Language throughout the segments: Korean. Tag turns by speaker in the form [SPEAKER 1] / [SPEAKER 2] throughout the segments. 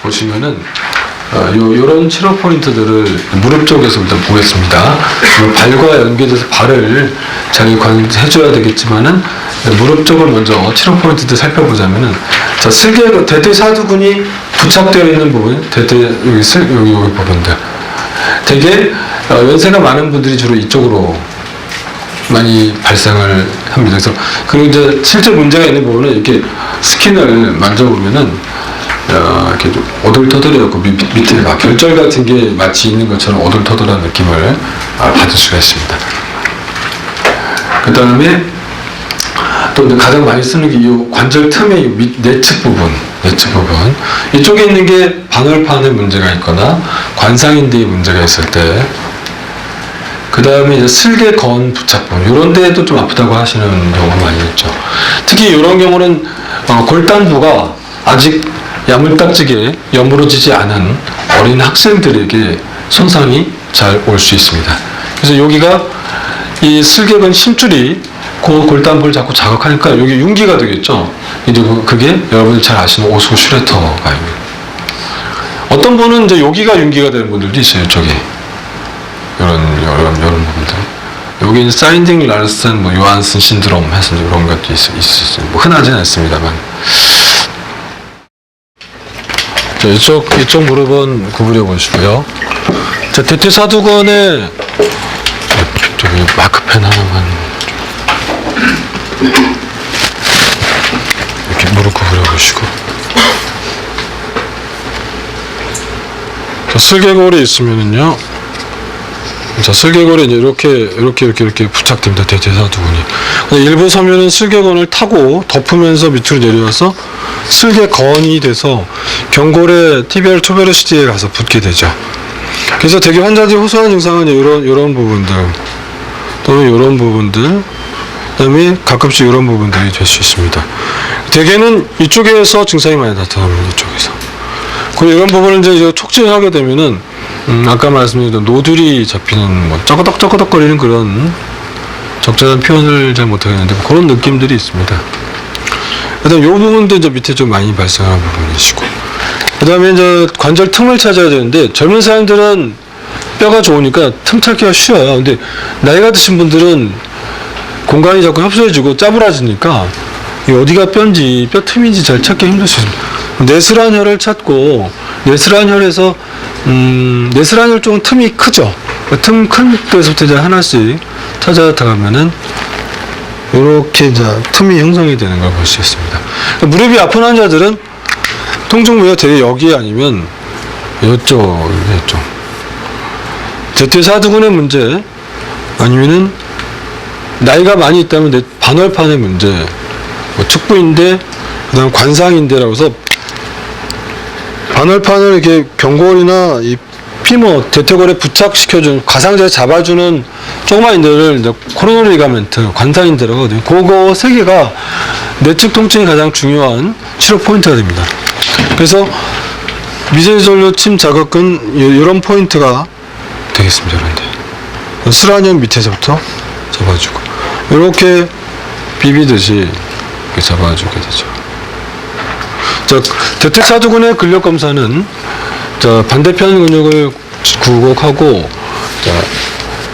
[SPEAKER 1] 보시면은 요런 치료 포인트들을 무릎 쪽에서 일단 보겠습니다. 발과 연계돼서 발을 잘 해줘야 되겠지만은 무릎 쪽을 먼저 치료 포인트들 살펴보자면은 자, 슬개 대퇴사두근이 부착되어 있는 부분, 여기 부분들 되게 연세가 많은 분들이 주로 이쪽으로 많이 발생을 합니다. 그래서 그리고 이제 실제 문제가 있는 부분은 이렇게 스킨을 만져보면은 이렇게 좀 오돌토돌해갖고 밑에 막 결절 같은 게 마치 있는 것처럼 오돌토돌한 느낌을 받을 수가 있습니다. 그 다음에 또 가장 많이 쓰는 게 이 관절 틈의 내측 부분 이쪽에 있는 게 반월판에 문제가 있거나 관상인대에 문제가 있을 때, 그 다음에 이제 슬개건 부착부분 이런 데도 좀 아프다고 하시는 경우가 많이 있죠. 특히 이런 경우는 골단부가 아직 야물딱지게 여물어지지 않은 어린 학생들에게 손상이 잘 올 수 있습니다. 그래서 여기가 이 슬개건 심줄이 그 골단부를 자꾸 자극하니까 여기 윤기가 되겠죠. 이제 그게 여러분이 잘 아시는 오소 슈레터가입니다. 어떤 분은 이제 여기가 윤기가 되는 분들도 있어요. 이쪽에 이런 부분들. 여기는 사인딩 라르센 요한슨 신드롬 해서 이런 것도 있어요. 흔하지는 않습니다만. 자, 이쪽 무릎은 구부려 보시고요. 자, 대퇴사두근에 저기 마크펜 하나만 이렇게 무릎 구부려 보시고. 자, 슬개골이 있으면은요. 자, 슬개골이 이제 이렇게 부착됩니다. 대퇴사두근이. 일부 서면은 슬개건을 타고 덮으면서 밑으로 내려와서 슬개건이 돼서 경골의 티비얼 투베로시티에 가서 붙게 되죠. 그래서 되게 환자들이 호소하는 증상은 이런 부분들, 또는 이런 부분들, 그다음에 가끔씩 이런 부분들이 될 수 있습니다. 대개는 이쪽에서 증상이 많이 나타납니다. 이쪽에서. 그리고 이런 부분을 이제 촉진하게 되면은 아까 말씀드린 노들이 잡히는 쩌거덕거리는 그런 적절한 표현을 잘 못하겠는데 그런 느낌들이 있습니다. 그다음 요 부분도 이제 밑에 좀 많이 발생하는 부분이시고, 그다음에 이제 관절 틈을 찾아야 되는데 젊은 사람들은 뼈가 좋으니까 틈 찾기가 쉬워요. 근데 나이가 드신 분들은 공간이 자꾸 협소해지고 짜부라지니까 어디가 뼈인지 뼈 틈인지 잘 찾기 힘들 수 있습니다. 내스란 혈을 찾고 내스란 혈에서 내스란 혈 쪽은 틈이 크죠. 틈 큰 데서부터 이제 하나씩 찾아가면은 이렇게 이제 틈이 형성이 되는 걸 볼 수 있습니다. 무릎이 아픈 환자들은 통증부위가 되게 여기 아니면 이쪽. 대퇴사두근의 문제 아니면은 나이가 많이 있다면 반월판의 문제, 측부인대, 그다음 관상인대라고 해서 반월판을 이렇게 경골이나 이 피모, 대퇴골에 부착시켜주는, 가상자에 잡아주는 조그만 인대를 이제 코로너리 리가멘트, 관상인대라고 하거든요. 그거 세 개가 내측 통증이 가장 중요한 치료 포인트가 됩니다. 그래서 미세전류 침 자극은 이런 포인트가 되겠습니다. 그런데 슬한현 밑에서부터 잡아주고 이렇게 비비듯이 이렇게 잡아주게 되죠. 자, 대퇴사두근의 근력 검사는 자, 반대편 근육을 굴곡하고, 자,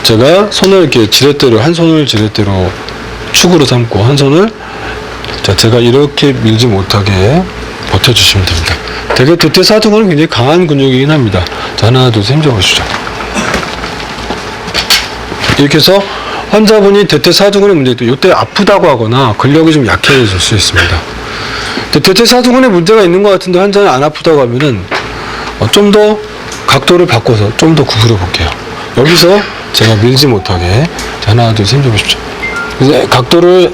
[SPEAKER 1] 제가 손을 이렇게 지렛대로, 한 손을 지렛대로 축으로 삼고, 한 손을, 자, 제가 이렇게 밀지 못하게 버텨주시면 됩니다. 되게 대퇴사두근은 굉장히 강한 근육이긴 합니다. 자, 하나, 둘, 셋 힘줘보시죠. 이렇게 해서 환자분이 대퇴사두근의 문제도 이때 아프다고 하거나 근력이 좀 약해질 수 있습니다. 대퇴사두근에 문제가 있는 것 같은데 환자는 안 아프다고 하면은 좀 더 각도를 바꿔서 좀 더 구부려 볼게요. 여기서 제가 밀지 못하게 하나, 둘, 셋 해보십시오. 그래서 각도를,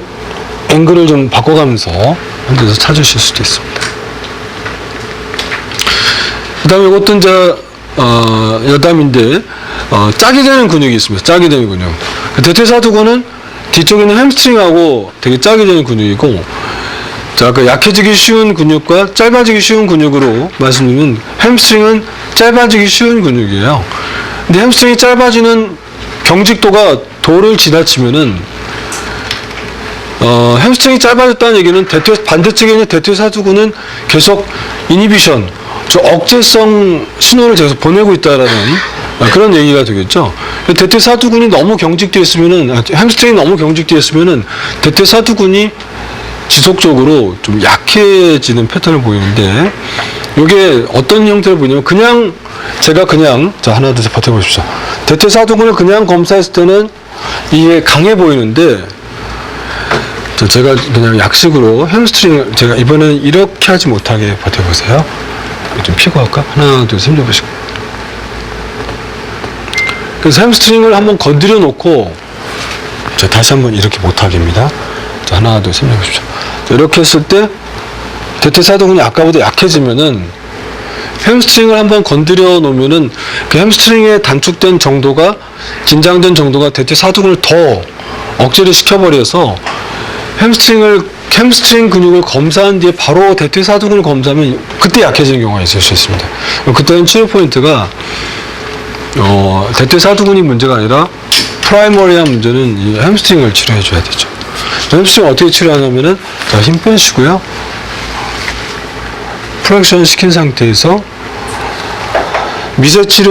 [SPEAKER 1] 앵글을 좀 바꿔가면서 환자에서 찾으실 수도 있습니다. 그 다음에 이것도 이제, 여담인데, 짝이 되는 근육이 있습니다. 짝이 되는 근육. 대퇴사두근은 뒤쪽에 있는 햄스트링하고 되게 짝이 되는 근육이고, 자, 그 약해지기 쉬운 근육과 짧아지기 쉬운 근육으로 말씀드리면 햄스트링은 짧아지기 쉬운 근육이에요. 근데 햄스트링이 짧아지는 경직도가 도를 지나치면은 햄스트링이 짧아졌다는 얘기는 반대측에 있는 대퇴사두근은 계속 이니비션, 억제성 신호를 계속 보내고 있다라는 그런 얘기가 되겠죠. 대퇴사두근이 너무 경직되어 있으면은, 햄스트링이 너무 경직되어 있으면은 대퇴사두근이 지속적으로 좀 약해지는 패턴을 보이는데, 이게 어떤 형태를 보이냐면, 자, 하나, 둘, 셋 버텨보십시오. 대퇴사두근을 그냥 검사했을 때는 이게 강해 보이는데, 제가 그냥 약식으로 햄스트링을, 제가 이번에는 이렇게 하지 못하게 버텨보세요. 좀 피고 할까? 하나, 둘, 셋 해보시고. 그래서 햄스트링을 한번 건드려 놓고, 자, 다시 한번 이렇게 못하게입니다. 자, 하나, 둘, 셋 해보십시오. 자, 이렇게 했을 때, 대퇴사두근이 아까보다 약해지면은, 햄스트링을 한번 건드려 놓으면은, 그 햄스트링의 단축된 정도가, 긴장된 정도가 대퇴사두근을 더 억제를 시켜버려서, 햄스트링 근육을 검사한 뒤에 바로 대퇴사두근을 검사하면 그때 약해지는 경우가 있을 수 있습니다. 그때는 치료 포인트가 대퇴사두근이 문제가 아니라 프라이머리한 문제는 이 햄스트링을 치료해 줘야 되죠. 햄스트링 어떻게 치료하냐면은, 자, 힘 빼시고요. 프렉션 시킨 상태에서 미세침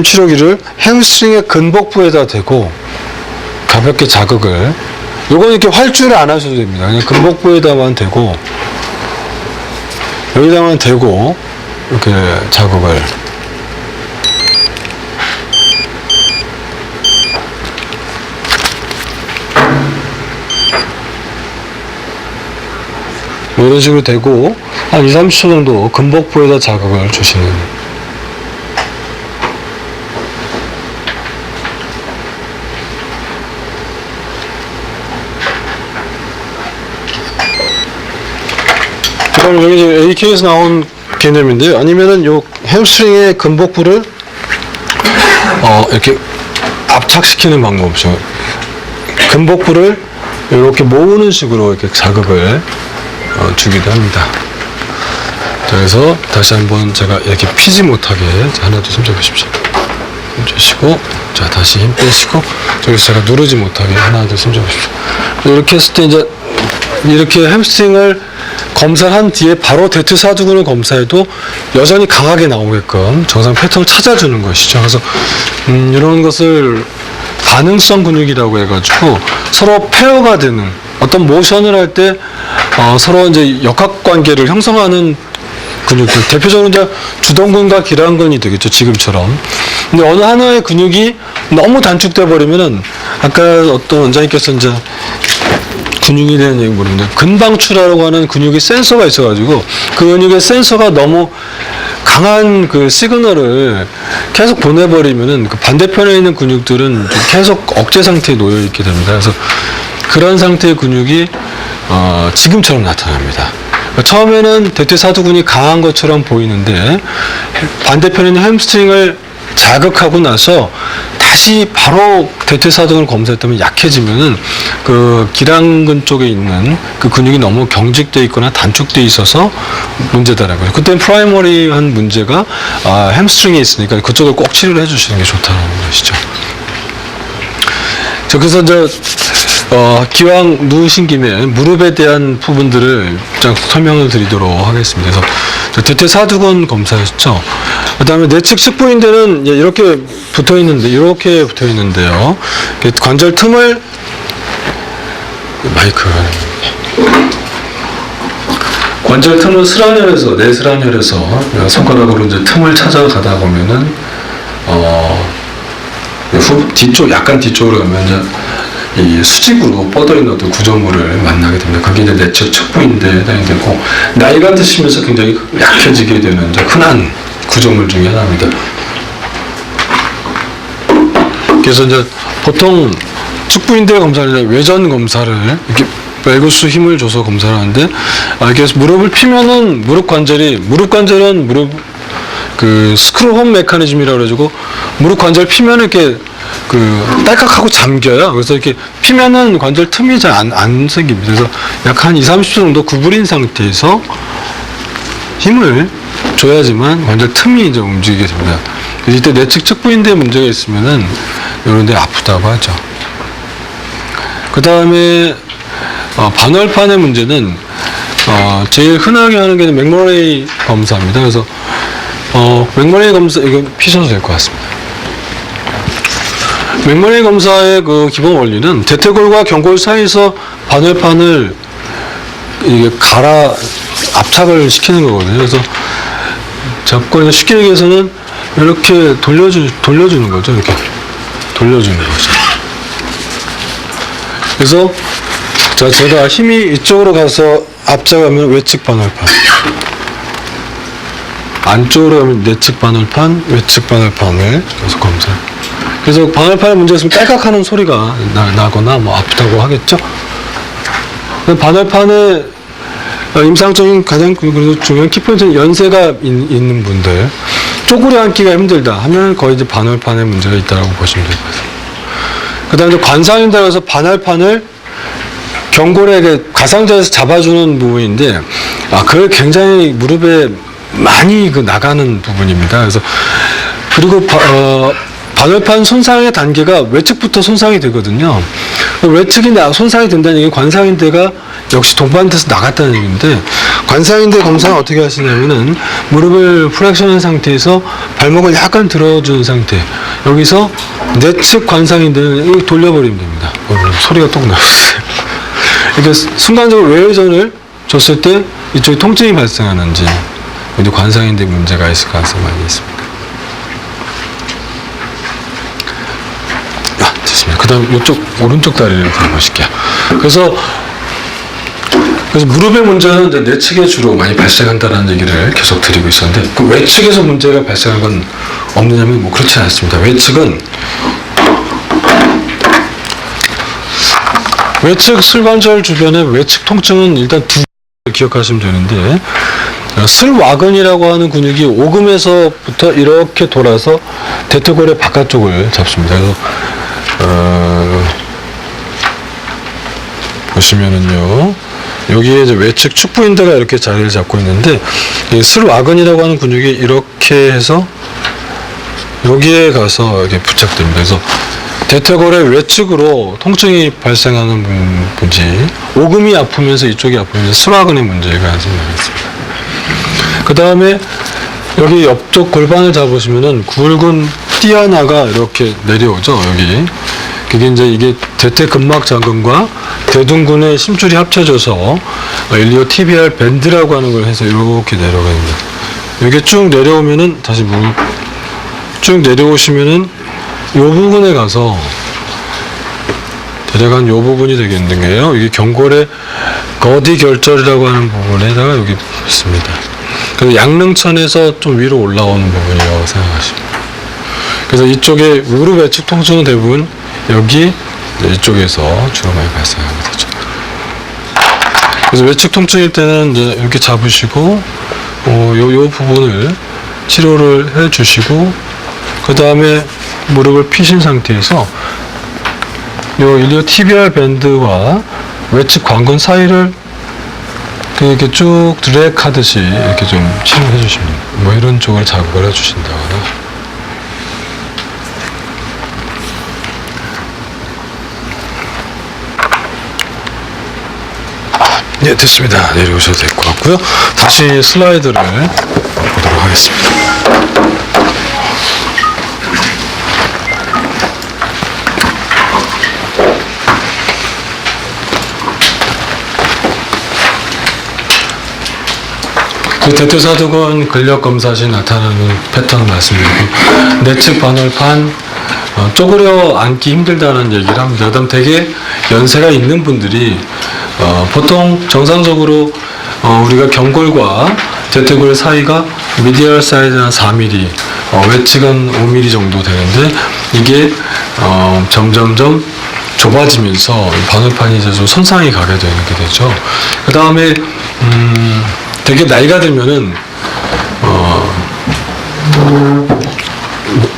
[SPEAKER 1] 치료기를 햄스트링의 근복부에다 대고 가볍게 자극을, 요건 이렇게 활주를 안 하셔도 됩니다. 그냥 근복부에다만 대고, 여기다만 대고, 이렇게 자극을. 이런 식으로 대고, 한 2~30초 정도 근복부에다 자극을 주시는. 그럼 여기 이제 AK에서 나온 개념인데요. 아니면은 요 햄스트링의 근복부를 이렇게 압착시키는 방법이죠. 근복부를 이렇게 모으는 식으로 이렇게 자극을 주기도 합니다. 자, 그래서 다시 한번 제가 이렇게 피지 못하게, 자, 하나, 둘, 셋 해보십시오. 힘 주시고, 자, 다시 힘 빼시고, 저기서 제가 누르지 못하게, 하나, 둘, 셋 해보십시오. 이렇게 했을 때 이제 이렇게 햄스트링을 검사한 뒤에 바로 대퇴사두근을 검사해도 여전히 강하게 나오게끔 정상 패턴을 찾아주는 것이죠. 그래서 이런 것을 반응성 근육이라고 해가지고 서로 페어가 되는, 어떤 모션을 할 때 서로 이제 역학관계를 형성하는 근육들, 대표적으로 이제 주동근과 기랑근이 되겠죠, 지금처럼. 근데 어느 하나의 근육이 너무 단축돼 버리면은, 아까 어떤 원장님께서 이제 근육에 대한 얘기 모르는데, 근방추라고 하는 근육의 센서가 있어가지고 그 근육의 센서가 너무 강한 그 시그널을 계속 보내버리면은 그 반대편에 있는 근육들은 좀 계속 억제 상태에 놓여 있게 됩니다. 그래서 그런 상태의 근육이 지금처럼 나타납니다. 처음에는 대퇴사두근이 강한 것처럼 보이는데, 반대편에 있는 햄스트링을 자극하고 나서 다시 바로 대퇴사두근을 검사했다면 약해지면은 그 기랑근 쪽에 있는 그 근육이 너무 경직되어 있거나 단축되어 있어서 문제다라는 거죠. 그때는 프라이머리한 문제가 햄스트링에 있으니까 그쪽을 꼭 치료를 해주시는 게 좋다는 것이죠. 자, 그래서 이제 기왕 누우신 김에 무릎에 대한 부분들을 좀 설명을 드리도록 하겠습니다. 그래서 대퇴사두근 검사했죠. 그 다음에 내측 측부인대는 이렇게 붙어 있는데요. 관절 틈을, 관절 틈을 내스란혈에서 손가락으로 이제 틈을 찾아가다 보면은, 약간 뒤쪽으로 가면 이제 이 수직으로 뻗어있는 어떤 구조물을 만나게 됩니다. 그게 이제 내측 측부인대에 해당이 되고, 나이가 드시면서 굉장히 약해지게 되는 이제 흔한 구조물 중에 하나입니다. 그래서 이제 보통 측부인대 검사를, 외전 검사를 이렇게 밸구스 힘을 줘서 검사를 하는데, 이렇게 무릎을 피면은 무릎 관절은 그 스크루홈 메커니즘이라고 그래가지고 무릎 관절 피면 이렇게 그 딸깍하고 잠겨요. 그래서 이렇게 피면은 관절 틈이 잘 안 생깁니다. 그래서 약 한 2~30초 정도 구부린 상태에서 힘을 줘야지만 관절 틈이 이제 움직이게 됩니다. 그래서 이때 내측 측부인대에 문제가 있으면은 이런 데 아프다고 하죠. 그 다음에 반월판의 문제는 제일 흔하게 하는 게 맥머레이 검사입니다. 그래서 맥머레이 검사 이거 피셔도 될 것 같습니다. 맥머레이 검사의 그 기본 원리는 대퇴골과 경골 사이에서 반월판을 이게 압착을 시키는 거거든요. 그래서 잡고 쉽게 얘기해서는 이렇게 돌려주는 거죠. 이렇게 돌려주는 거죠. 그래서 제가 힘이 이쪽으로 가서 압착하면 외측 반월판, 안쪽으로 가면 내측 반월판, 외측 반월판을 계속 검사. 그래서 반월판에 문제가 있으면 딸깍하는 소리가 나거나 뭐 아프다고 하겠죠. 반월판의 임상적인 가장 그래도 중요한 키포인트는 연세가 있는 분들, 쪼그려 앉기가 힘들다 하면 거의 이제 반월판에 문제가 있다고 보시면 될 것 같습니다. 그 다음에 관상인다고 해서 반월판을 경골에 가상자에서 잡아주는 부분인데, 그게 굉장히 무릎에 많이 나가는 부분입니다. 그래서, 그리고, 반월판 손상의 단계가 외측부터 손상이 되거든요. 외측이 손상이 된다는 얘기는 관상인대가 역시 동반돼서 나갔다는 얘기인데, 관상인대 검사는 어떻게 하시냐면은 무릎을 플렉션한 상태에서 발목을 약간 들어준 상태, 여기서 내측 관상인대는 돌려버리면 됩니다. 소리가 똑 나왔어요. 그러니까 순간적으로 외회전을 줬을 때 이쪽에 통증이 발생하는지, 관상인대 문제가 있을 가능성이 많이 있습니다. 됐습니다. 그 다음 이쪽 오른쪽 다리를 보실게요. 그래서 무릎의 문제는 이제 내측에 주로 많이 발생한다는 얘기를 계속 드리고 있었는데, 그 외측에서 문제가 발생한 건 없느냐면 그렇지 않습니다. 외측 슬관절 주변의 외측 통증은 일단 두 가지 기억하시면 되는데, 슬와근이라고 하는 근육이 오금에서부터 이렇게 돌아서 대퇴골의 바깥쪽을 잡습니다. 그래서 보시면은요, 여기에 이제 외측 축부인대가 이렇게 자리를 잡고 있는데, 이 슬와근이라고 하는 근육이 이렇게 해서 여기에 가서 이렇게 부착됩니다. 그래서 대퇴골의 외측으로 통증이 발생하는 분지, 오금이 아프면서 이쪽이 아프면서 슬와근의 문제가 생겨났습니다. 그 다음에 여기 옆쪽 골반을 잡으시면은 굵은 띠 하나가 이렇게 내려오죠. 여기. 그게 이제 이게 대퇴근막 장근과 대둔근의 심줄이 합쳐져서 일리오 티비알 밴드라고 하는 걸 해서 이렇게 내려갑니다. 이게 쭉 내려오면은 다시 무릎 쭉 내려오시면은 이 부분에 가서 대략 요 부분이 되겠는데요. 이게 경골의 거디 결절이라고 하는 부분에다가 여기 있습니다. 그래서 양릉천에서 좀 위로 올라오는 부분이라고 생각하십니다. 그래서 이쪽에 무릎 외측 통증은 대부분 여기 이쪽에서 주로 많이 발생하게 되죠. 그래서 외측 통증일 때는 이제 이렇게 잡으시고 요 부분을 치료를 해주시고, 그 다음에 무릎을 피신 상태에서 요 일리오 티비알 밴드와 외측 관근 사이를 이렇게 쭉 드랙 하듯이 이렇게 좀 치료해 주시면, 이런 쪽을 자극을 해 주신다거나. 네, 됐습니다. 내려오셔도 될 것 같고요. 다시 슬라이드를 보도록 하겠습니다. 대퇴사두근 근력검사 시 나타나는 패턴을 말씀드리고, 내측 반월판 쪼그려 앉기 힘들다는 얘기를 합니다. 그다음 되게 연세가 있는 분들이 보통 정상적으로 우리가 경골과 대퇴골 사이가 미디얼 사이즈는 4mm, 외측은 5mm 정도 되는데, 이게 점점점 좁아지면서 반월판이 이제 좀 손상이 가게 되게 되죠. 그 다음에 되게 나이가 들면은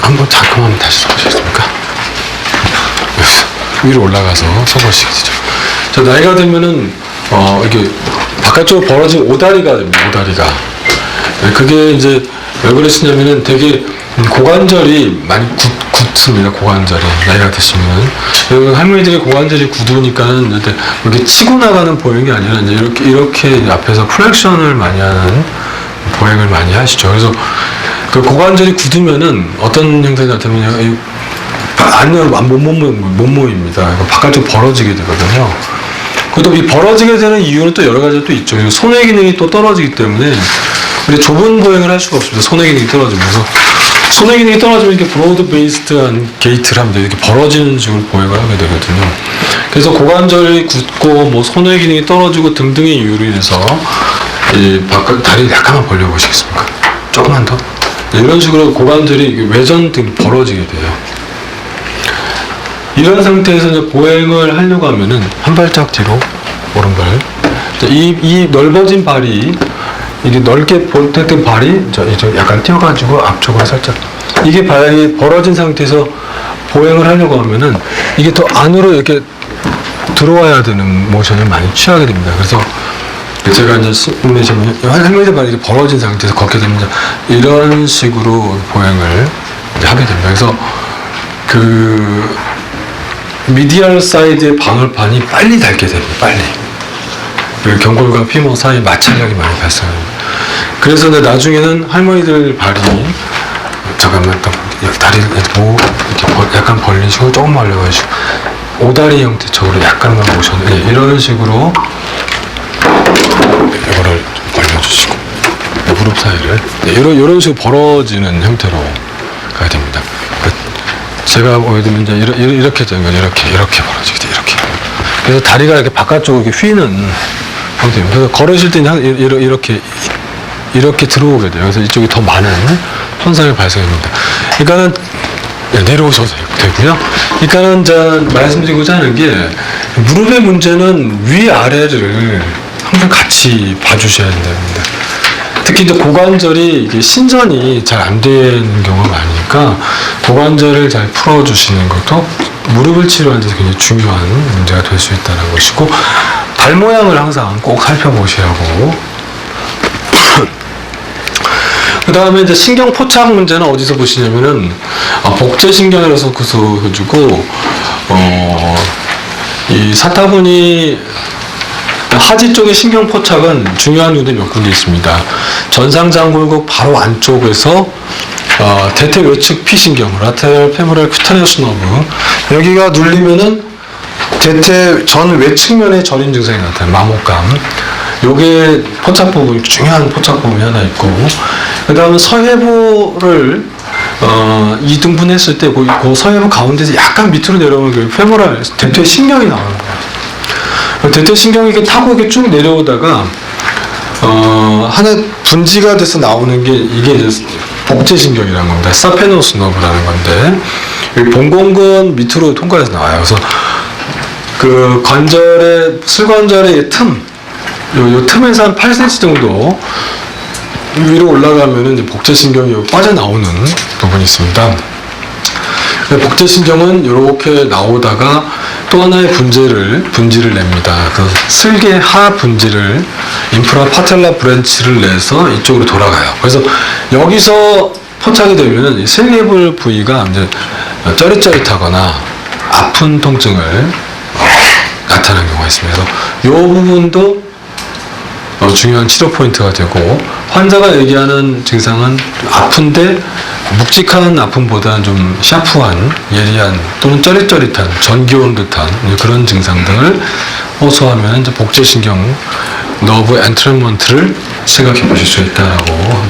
[SPEAKER 1] 한번 잠깐만 다시 서보시겠습니까? 위로 올라가서 서보시겠죠. 자, 나이가 들면은 이렇게 바깥쪽으로 벌어진 오다리가 됩니다. 오다리가. 그게 이제 왜 그러시냐면은 되게 고관절이 많이 굳습니다. 고관절이 나이가 드시면 할머니들이 고관절이 굳으니까는 이렇게 치고 나가는 보행이 아니라 이제 이렇게 앞에서 플렉션을 많이 하는 보행을 많이 하시죠. 그래서 그 고관절이 굳으면은 어떤 형태가 나타나면 안으로 못 모입니다. 바깥쪽 벌어지게 되거든요. 그것도 이 벌어지게 되는 이유는 또 여러 가지가 또 있죠. 손의 기능이 또 떨어지기 때문에 우리 좁은 보행을 할 수가 없습니다. 손의 기능이 떨어지면서 손의 기능이 떨어지면 이렇게 브로드 베이스드한 게이트를 하면 이렇게 벌어지는 식으로 보행을 하게 되거든요. 그래서 고관절이 굳고 뭐 손의 기능이 떨어지고 등등의 이유로 인해서 이 바깥 다리를 약간만 벌려보시겠습니까? 조금만 더. 이런 식으로 고관절이 외전 등 벌어지게 돼요. 이런 상태에서 이제 보행을 하려고 하면은 한 발짝 뒤로 오른발. 이 넓어진 발이 이게 넓게 볼때된 발이 이제 약간 띄어가지고 앞쪽으로 살짝 이게 발이 벌어진 상태에서 보행을 하려고 하면은 이게 더 안으로 이렇게 들어와야 되는 모션을 많이 취하게 됩니다. 그래서 제가 이제 할머니들 발이 벌어진 상태에서 걷게 되면 이런 식으로 보행을 하게 됩니다. 그래서 그 미디얼 사이드의 방울판이 빨리 닳게 됩니다. 빨리. 그 경골과 피모 사이 마찰력이 많이 발생합니다. 그래서 나중에는 할머니들 발이 잠깐만 다리를 이렇게 약간 벌리시고 조금 올려가지고 오다리 형태적으로 약간만 모셔 이런 식으로 이거를 벌려주시고 무릎 사이를 이런 식으로 벌어지는 형태로 가야 됩니다. 제가 보여드리면 이제 이렇게 되는 거죠. 이렇게 벌어지게 돼 이렇게. 그래서 다리가 이렇게 바깥쪽으로 이렇게 휘는 형태입니다. 그래서 걸으실 때는 이렇게 들어오게 돼요. 그래서 이쪽이 더 많은 손상이 발생합니다. 그러니까는 내려오셔도 되고요. 그러니까는 말씀드리고자 하는 게 무릎의 문제는 위 아래를 항상 같이 봐주셔야 됩니다. 특히 이제 고관절이 이게 신전이 잘 안 되는 경우가 많으니까 고관절을 잘 풀어주시는 것도 무릎을 치료하는 데 굉장히 중요한 문제가 될 수 있다는 것이고 발 모양을 항상 꼭 살펴보시라고. 그 다음에 이제 신경 포착 문제는 어디서 보시냐면은 복제신경이라서 해주고 이 사타구니 하지 쪽의 신경 포착은 중요한 요인이 몇 군데 있습니다. 전상장골국 바로 안쪽에서 대퇴 외측 피신경, 라테럴 페모럴 큐타니어스 너브 여기가 눌리면은 대퇴 전 외측면에 저림 증상이 나타나요. 마모감. 요게 포착 부분, 중요한 포착 부분이 하나 있고, 그 다음에 서해부를 이등분했을 때 그 서해부 가운데서 약간 밑으로 내려오면 그 페모럴 대퇴 신경이 나오는 거예요. 대퇴 신경이 이렇게 타고 이렇게 쭉 내려오다가 하나 분지가 돼서 나오는 게 이게 이제 복제신경이라는 겁니다. 사페노스 너브라는 건데 봉공근 밑으로 통과해서 나와요. 그래서 그 관절의 슬관절의 틈, 요 틈에서 한 8cm 정도 위로 올라가면은 이제 복제신경이 빠져나오는 부분이 있습니다. 복제신경은 이렇게 나오다가 또 하나의 분지를 냅니다. 그 슬개 하 분지를 인프라 파텔라 브랜치를 내서 이쪽으로 돌아가요. 그래서 여기서 포착이 되면은 이 슬개부 부위가 이제 쩌릿쩌릿하거나 아픈 통증을 나타나는 경우가 있습니다. 그래서 이 부분도 중요한 치료 포인트가 되고 환자가 얘기하는 증상은 아픈데 묵직한 아픔보다는 좀 샤프한, 예리한 또는 쩌릿쩌릿한, 전기 온 듯한 그런 증상 등을 호소하면 이제 복제신경 너브 엔트랩먼트를 생각해 보실 수 있다라고